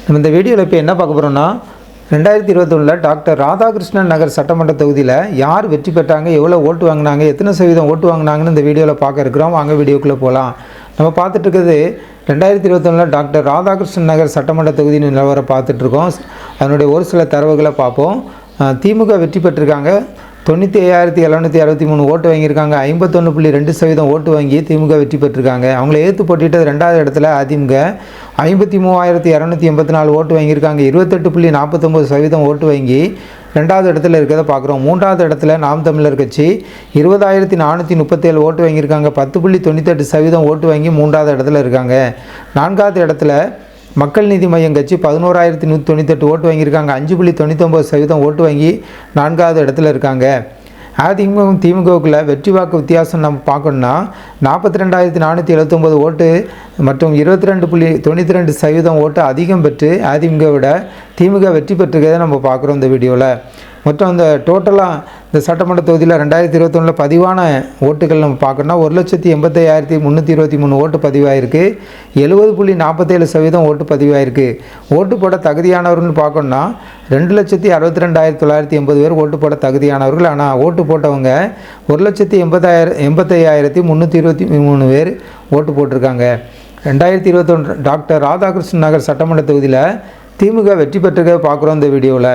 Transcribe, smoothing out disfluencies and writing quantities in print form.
நம்ம இந்த வீடியோவில் இப்போ என்ன பார்க்க போகிறோம்னா 2021 டாக்டர் ராதாகிருஷ்ணன் நகர் சட்டமன்ற தொகுதியில் யார் வெற்றி பெற்றாங்க, எவ்வளோ ஓட்டு வாங்கினாங்க, எத்தனை சதவீதம் ஓட்டு வாங்கினாங்கன்னு இந்த வீடியோவில் பார்க்க இருக்கிறோம். வாங்க வீடியோக்குள்ளே போகலாம். நம்ம பார்த்துட்டு இருக்கிறது 2021 டாக்டர் ராதாகிருஷ்ணன் நகர் சட்டமன்ற தொகுதியின் நிலவரம் பார்த்துட்ருக்கோம். அதனுடைய ஒரு சில தரவுகளை பார்ப்போம். திமுக வெற்றி பெற்றிருக்காங்க. 95,763 ஓட்டு வாங்கியிருக்காங்க. 51.2% ஓட்டு வாங்கி திமுக வெற்றி பெற்றிருக்காங்க. அவங்கள ஏற்று போட்டிட்டது 2வது இடத்துல அதிமுக 53,284 ஓட்டு வாங்கியிருக்காங்க. 28.49% ஓட்டு வாங்கி 2வது இடத்துல இருக்கிறத பார்க்குறோம். 3வது இடத்துல நாம் தமிழர் கட்சி 20,437 ஓட்டு வாங்கியிருக்காங்க. 10.98% ஓட்டு வாங்கி 3வது இடத்துல இருக்காங்க. 4வது இடத்துல மக்கள் நீதி மையம் கட்சி 11,198 ஓட்டு வாங்கியிருக்காங்க. 5.99% ஓட்டு வாங்கி 4வது இடத்துல இருக்காங்க. அதிமுகவும் திமுகவுக்குள்ள வெற்றி வாக்கு வித்தியாசம் நம்ம பார்க்கணுன்னா 42,479 ஓட்டு மற்றும் 22.92% ஓட்டு அதிகம் பெற்று அதிமுக விட திமுக வெற்றி பெற்றிருக்கிறத நம்ம பார்க்குறோம் இந்த வீடியோவில். மொத்தம் இந்த டோட்டலாக இந்த சட்டமன்ற தொகுதியில் 2021 பதிவான ஓட்டுகள் நம்ம பார்க்கணுன்னா 1,85,323 ஓட்டு பதிவாயிருக்கு. 70.47% ஓட்டு பதிவாயிருக்கு. ஓட்டு போட தகுதியானவர்கள்னு பார்க்கணுன்னா 2,62,980 பேர் ஓட்டு போட தகுதியானவர்கள். ஆனால் ஓட்டு போட்டவங்க 1,85,323 பேர் ஓட்டு போட்டிருக்காங்க. 2021 டாக்டர் ராதாகிருஷ்ணன் நகர் சட்டமன்ற தொகுதியில் திமுக வெற்றி பெற்றிருக்க பார்க்குறோம் இந்த வீடியோவில்.